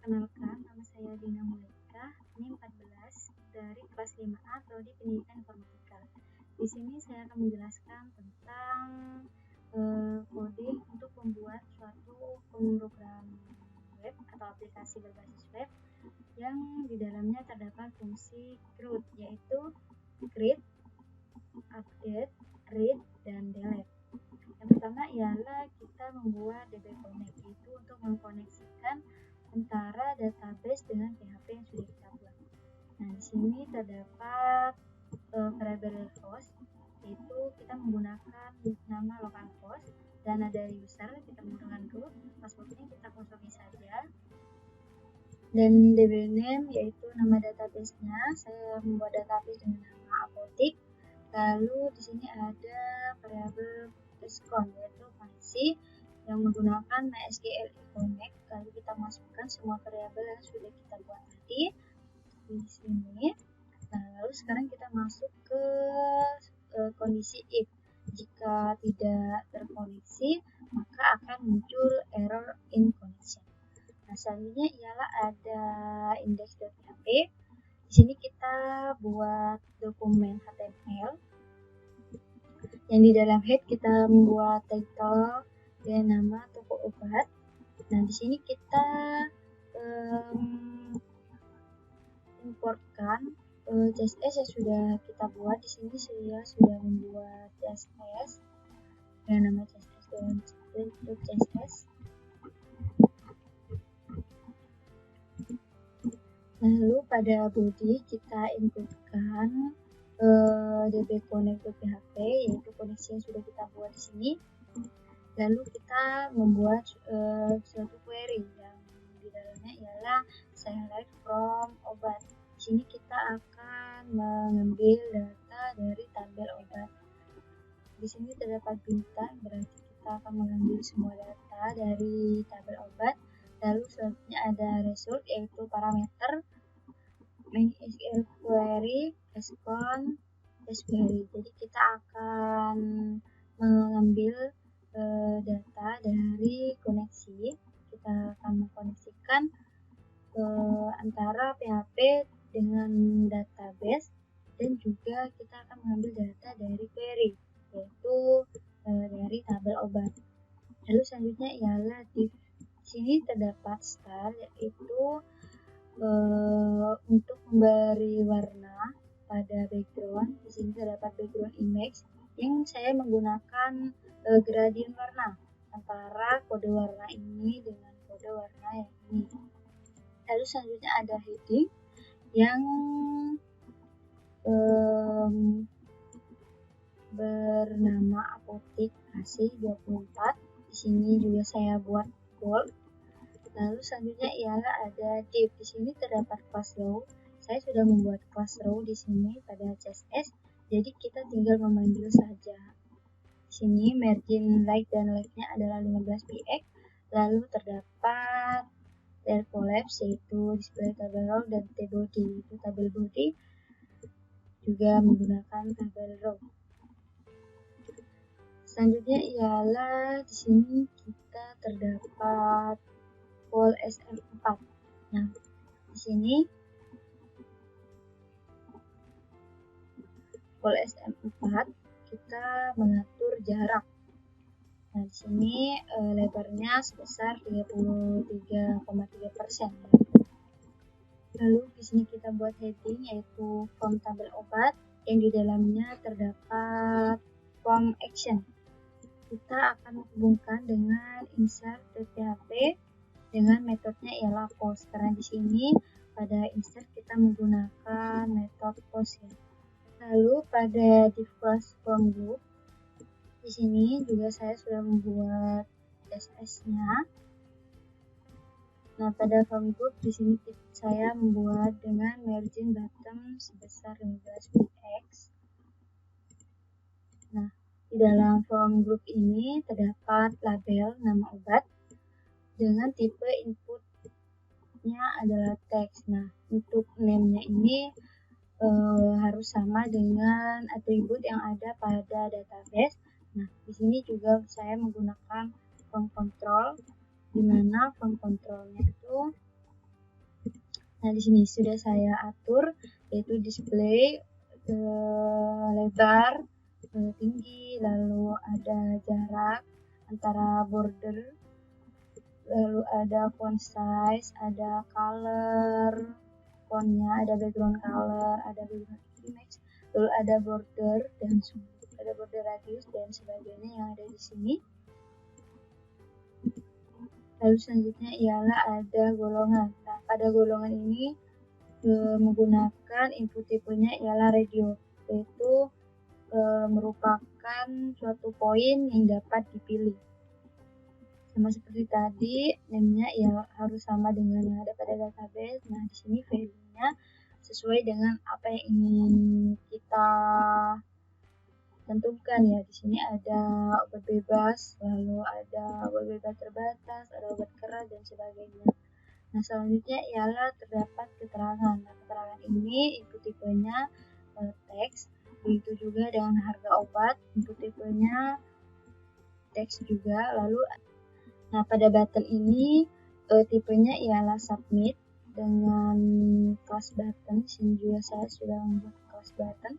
Perkenalkan, nama saya Dina Mulika, NIM 14 dari kelas 5A Prodi Pendidikan Informatika. Di sini saya akan menjelaskan tentang kode untuk membuat suatu program web atau aplikasi berbasis web yang di dalamnya terdapat fungsi CRUD, yaitu create, update, read, dan delete. Yang pertama ialah kita membuat DB Connect, itu untuk mengkoneksikan antara database dengan PHP yang sudah kita buat. Nah, di sini terdapat variable host, yaitu kita menggunakan nama localhost, dan ada user, kita menggunakan root, passwordnya kita kosongin saja, dan DB name yaitu nama database-nya. Saya membuat database dengan nama apotik. Lalu di sini ada variabel respon, yaitu fungsi yang menggunakan MySQL Connect. Lalu kita masukkan semua variabel yang sudah kita buat tadi di sini. Nah, lalu sekarang kita masuk ke kondisi if. Jika tidak terkoneksi, maka akan muncul error in connection. Nah, selanjutnya ialah ada index.php. Di sini kita buat dokumen HTML. Yang di dalam head kita membuat title dan nama toko obat. Nah, di sini kita importkan CSS yang sudah kita buat. Di sini saya sudah membuat CSS dan nama CSS dan CSS. Lalu pada body kita inputkan DB Connect.php, yaitu koneksi yang sudah kita buat di sini. Lalu kita membuat suatu query yang di dalamnya ialah select from obat. Di sini kita akan mengambil data dari tabel obat. Di sini terdapat bintang, berarti kita akan mengambil semua data dari tabel obat. Lalu selanjutnya ada result, yaitu parameter MySQL query, respon, query. Jadi kita akan mengambil data dari koneksi. Kita akan mengkoneksikan antara PHP dengan database, dan juga kita akan mengambil data dari query, yaitu dari tabel obat. Lalu selanjutnya ialah div. Di sini terdapat style, yaitu untuk memberi warna pada background. Di sini terdapat background image yang saya menggunakan gradient warna antara kode warna ini dengan kode warna yang ini. Lalu selanjutnya ada heading yang bernama apotik AC 24. Di sini juga saya buat bold. Lalu selanjutnya ialah ada div. Di sini terdapat class row. Saya sudah membuat class row di sini pada CSS. Jadi kita tinggal memanggil saja. Di sini margin right dan left-nya adalah 15 px. Lalu terdapat tail collapse, yaitu display tabel row, dan tbody, itu tabel body juga menggunakan tabel row. Selanjutnya ialah di sini kita terdapat call SM4. Nah, di sini call SM4 kita mengatur jarak. Nah, di sini lebarnya sebesar 33,3%. Lalu di sini kita buat heading, yaitu form tabel obat, yang di dalamnya terdapat form action. Kita akan menghubungkan dengan insert.php dengan metodenya ialah post, karena di sini pada insert kita menggunakan metode post ya. Lalu pada div class form group, di sini juga saya sudah membuat CSS-nya. Nah, pada form group di sini saya membuat dengan margin bottom sebesar 15 px. Nah, di dalam form group ini terdapat label nama obat dengan tipe inputnya adalah teks. Nah, untuk name-nya ini harus sama dengan atribut yang ada pada database. Nah, di sini juga saya menggunakan form control, di mana form controlnya itu Nah, di sini sudah saya atur, yaitu display lebar, tinggi, lalu ada jarak antara border, lalu ada font size, ada color fontnya, ada background color, ada background image, lalu ada border dan ada border radius dan sebagainya yang ada di sini. Lalu selanjutnya ialah ada golongan. Nah, pada golongan ini menggunakan input tipenya ialah radio, yaitu merupakan suatu poin yang dapat dipilih. Sama seperti tadi, name-nya ya harus sama dengan yang ada pada database. Nah, di sini value-nya sesuai dengan apa yang ingin kita tentukan ya. Di sini ada obat bebas, lalu ada obat bebas terbatas, ada obat keras dan sebagainya. Nah, selanjutnya ialah terdapat keterangan. Nah, keterangan ini input tipenya teks, begitu juga dengan harga obat, input tipenya teks juga. Lalu nah, pada button ini tipenya ialah submit dengan class button. Di sini juga saya sudah membuat class button.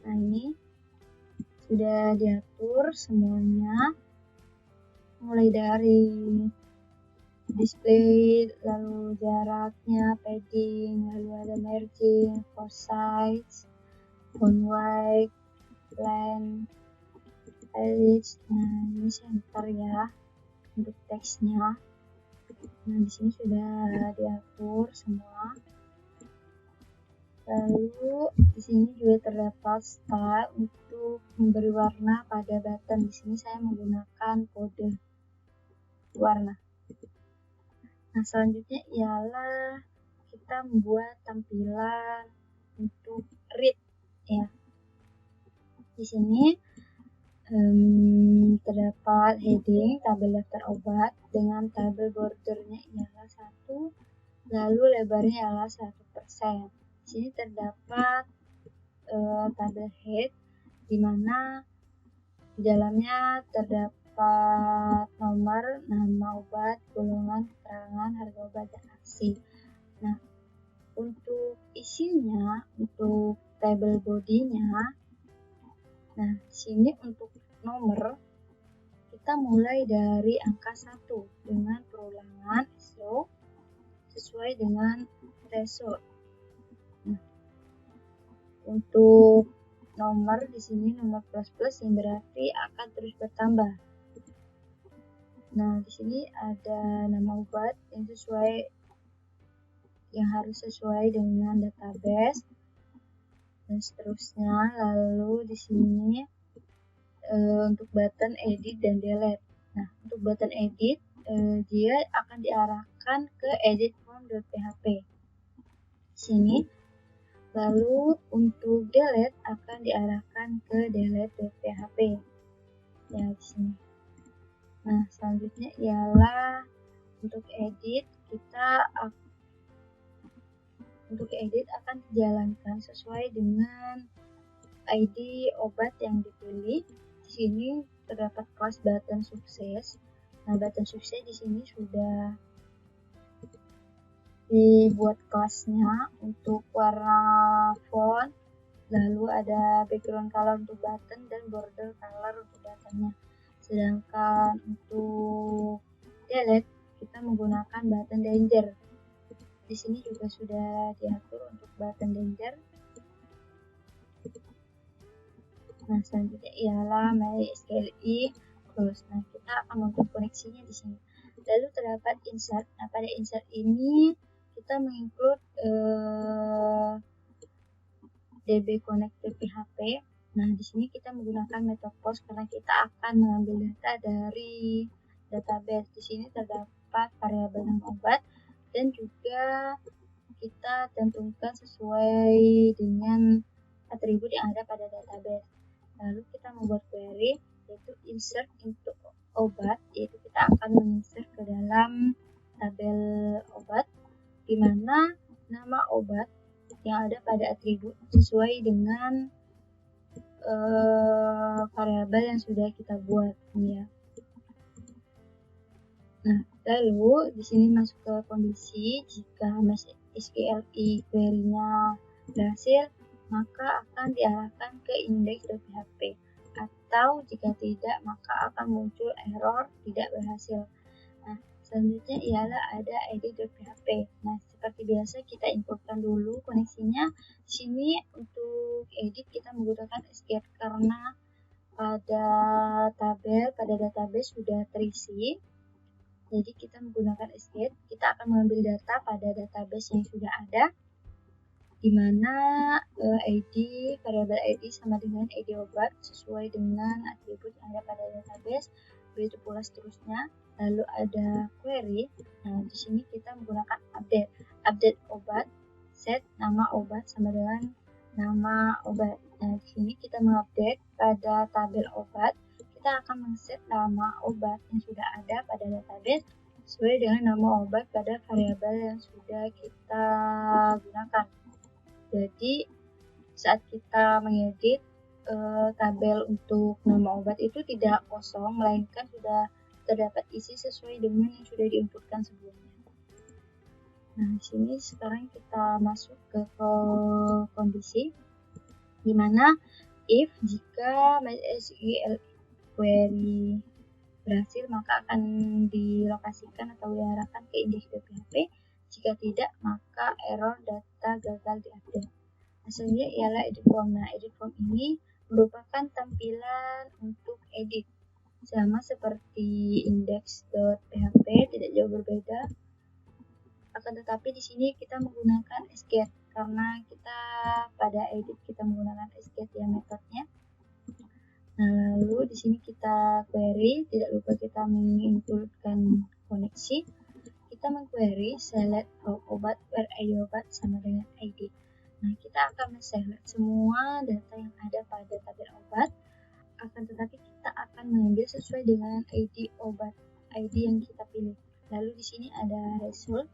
Nah, ini sudah diatur semuanya, mulai dari display, lalu jaraknya, padding, lalu ada margin, font size, font weight, length, edge. Nah, ini center ya untuk teksnya. Nah, di sini sudah diatur semua. Lalu di sini juga terdapat style untuk memberi warna pada button. Di sini saya menggunakan kode warna. Nah, selanjutnya ialah kita membuat tampilan untuk read ya. Di sini terdapat heading tabel daftar obat dengan tabel bordernya ialah 1, lalu lebarnya ialah 1%. Di sini terdapat tabel head di mana di dalamnya terdapat nomor, nama obat, golongan, keterangan, harga obat, dan aksi. Nah, untuk isinya, untuk tabel bodinya, nah sini untuk nomor kita mulai dari angka 1 dengan perulangan SO sesuai dengan threshold. Nah, untuk nomor di sini nomor plus yang berarti akan terus bertambah. Nah, di sini ada nama obat yang harus sesuai dengan database dan seterusnya. Lalu di sini untuk button edit dan delete. Nah, untuk button edit dia akan diarahkan ke edit form.php. Sini. Lalu untuk delete akan diarahkan ke delete.php. Ya, di sini. Nah, selanjutnya ialah untuk edit akan dijalankan sesuai dengan ID obat yang dipilih. Di sini terdapat kelas button sukses. Nah, button sukses di sini sudah dibuat kelasnya untuk warna font, lalu ada background color untuk button dan border color untuk buttonnya. Sedangkan untuk delete kita menggunakan button danger. Di sini juga sudah diatur untuk button danger. Nah, selanjutnya ialah MySQLi close. Nah, kita akan membuat koneksinya di sini. Lalu terdapat insert. Nah, pada insert ini kita menginclude DB connector PHP. Nah, di sini kita menggunakan method post karena kita akan mengambil data dari database. Di sini terdapat variabel nama obat dan juga kita tentukan sesuai dengan atribut yang ada pada database. Lalu kita membuat query yaitu insert untuk obat, yaitu kita akan menginsert ke dalam tabel obat di mana nama obat yang ada pada atribut sesuai dengan variabel yang sudah kita buat ya. Nah, Lalu di sini masuk ke kondisi jika MySQL query-nya berhasil, maka akan diarahkan ke index.php, atau jika tidak maka akan muncul error tidak berhasil. Nah, selanjutnya ialah ada edit.php. Nah, seperti biasa kita importkan dulu koneksinya. Di sini untuk edit kita menggunakan sget karena pada database sudah terisi. Jadi kita menggunakan sget, kita akan mengambil data pada database yang sudah ada, di mana variabel ID sama dengan ID obat sesuai dengan atribut yang ada pada database, begitu pula seterusnya. Lalu ada query. Nah, di sini kita menggunakan update obat, set nama obat sama dengan nama obat. Nah, di sini kita mengupdate pada tabel obat. Kita akan men-set nama obat yang sudah ada pada database sesuai dengan nama obat pada variabel yang sudah kita gunakan. Jadi saat kita mengedit tabel untuk nama obat itu tidak kosong, melainkan sudah terdapat isi sesuai dengan yang sudah diinputkan sebelumnya. Nah, di sini sekarang kita masuk ke kondisi di mana if jika MySQL query berhasil maka akan dilokasikan atau diarahkan ke index.php. Jika tidak maka error data gagal diupdate. Hasilnya ialah edit form. Nah, edit form ini merupakan tampilan untuk edit sama seperti index.php, tidak jauh berbeda. Akan tetapi di sini kita menggunakan sget karena kita pada edit kita menggunakan sget ya metodenya. Nah, lalu di sini kita query, tidak lupa kita menginputkan koneksi. Kita mengquery select from obat where ID obat sama dengan ID. Nah, kita akan men-select semua data yang ada pada tabel obat. Akan tetapi kita akan mengambil sesuai dengan ID obat, ID yang kita pilih. Lalu di sini ada result,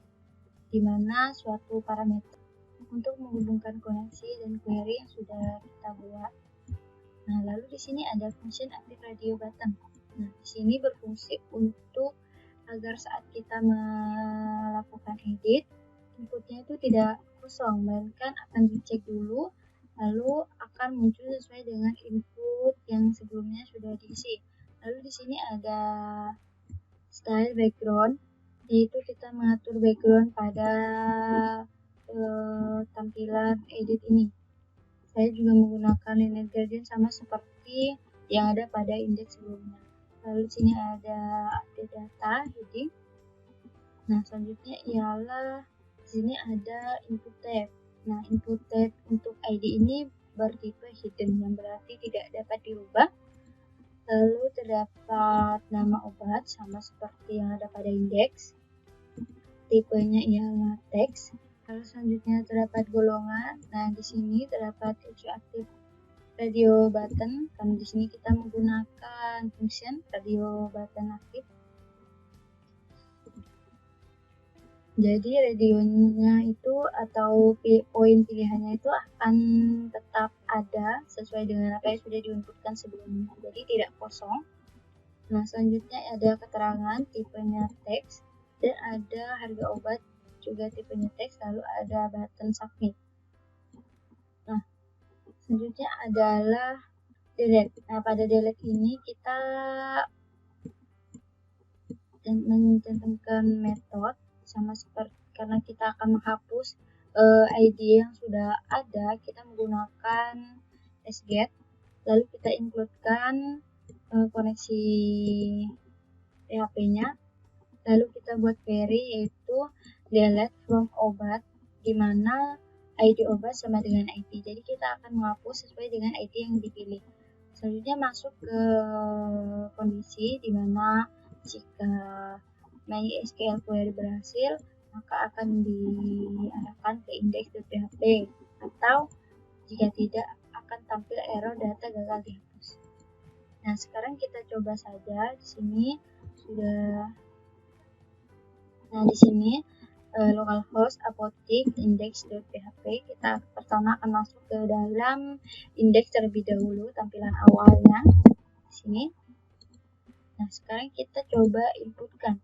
di mana suatu parameter untuk menghubungkan koneksi dan query yang sudah kita buat. Nah, lalu di sini ada function active radio button. Nah, di sini berfungsi untuk agar saat kita melakukan edit, inputnya itu tidak kosong, melainkan akan dicek dulu, lalu akan muncul sesuai dengan input yang sebelumnya sudah diisi. Lalu di sini ada style background, yaitu kita mengatur background pada tampilan edit ini. Saya juga menggunakan linear gradient sama seperti yang ada pada indeks sebelumnya. Lalu sini ada update data, heading. Nah, selanjutnya ialah di sini ada input tab. Nah, input tab untuk ID ini bertipe hidden, yang berarti tidak dapat dirubah. Lalu terdapat nama obat sama seperti yang ada pada indeks. Tipenya ialah teks. Lalu selanjutnya terdapat golongan. Nah, di sini terdapat issue aktif radio button. Karena di sini kita menggunakan function radio button aktif. Jadi radionya itu atau poin pilihannya itu akan tetap ada sesuai dengan apa yang sudah diinputkan sebelumnya. Jadi tidak kosong. Nah, selanjutnya ada keterangan tipenya teks dan ada harga obat juga tipenya teks, lalu ada button submit. Nah, selanjutnya adalah delete. Nah, pada delete ini kita mencantumkan metode sama seperti karena kita akan menghapus ID yang sudah ada, kita menggunakan sget, lalu kita includekan koneksi PHP-nya, lalu kita buat query yaitu delete from obat, di mana ID obat sama dengan ID. Jadi kita akan menghapus sesuai dengan ID yang dipilih. Selanjutnya masuk ke kondisi di mana jika MySQL query berhasil, maka akan diarahkan ke index.php, atau jika tidak akan tampil error data gagal dihapus. Nah, sekarang kita coba saja. Di sini sudah. Nah, di sini localhost apotik index.php, kita pertama akan masuk ke dalam indeks terlebih dahulu, tampilan awalnya di sini. Nah, sekarang kita coba inputkan.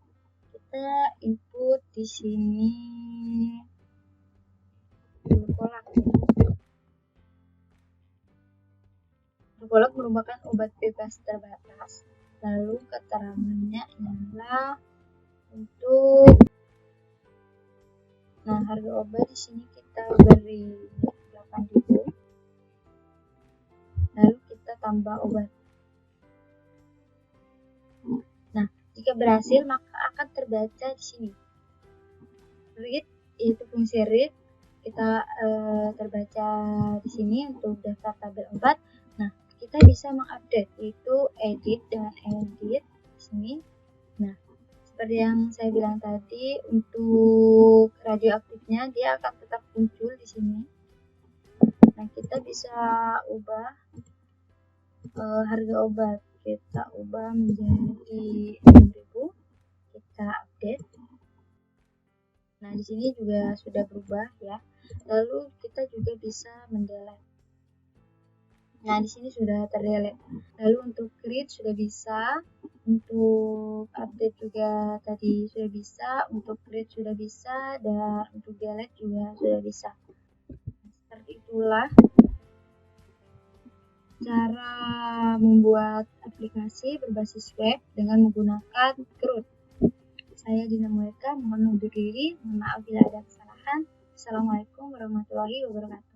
kita input di sini glukolak. Glukolak merupakan obat bebas terbatas. Lalu keterangannya adalah untuk harga obat di sini kita beri 8.000. Lalu kita tambah obat. Jika berhasil, maka akan terbaca di sini. Read, yaitu fungsi read, kita terbaca di sini untuk daftar tabel 4. Nah, kita bisa mengupdate, yaitu edit dengan edit di sini. Nah, seperti yang saya bilang tadi, untuk radioaktifnya dia akan tetap muncul di sini. Nah, kita bisa ubah harga obat, kita ubah menjadi 6.000, kita update. Nah, di sini juga sudah berubah ya. Lalu kita juga bisa mendelete. Nah, di sini sudah terdelete. Lalu untuk create sudah bisa, untuk update juga tadi sudah bisa, untuk create sudah bisa, dan untuk delete juga sudah bisa. Seperti itulah cara membuat aplikasi berbasis web dengan menggunakan CRUD. Saya Dina Mueka, mohon undur diri. Mohon maaf bila ada kesalahan. Assalamualaikum warahmatullahi wabarakatuh.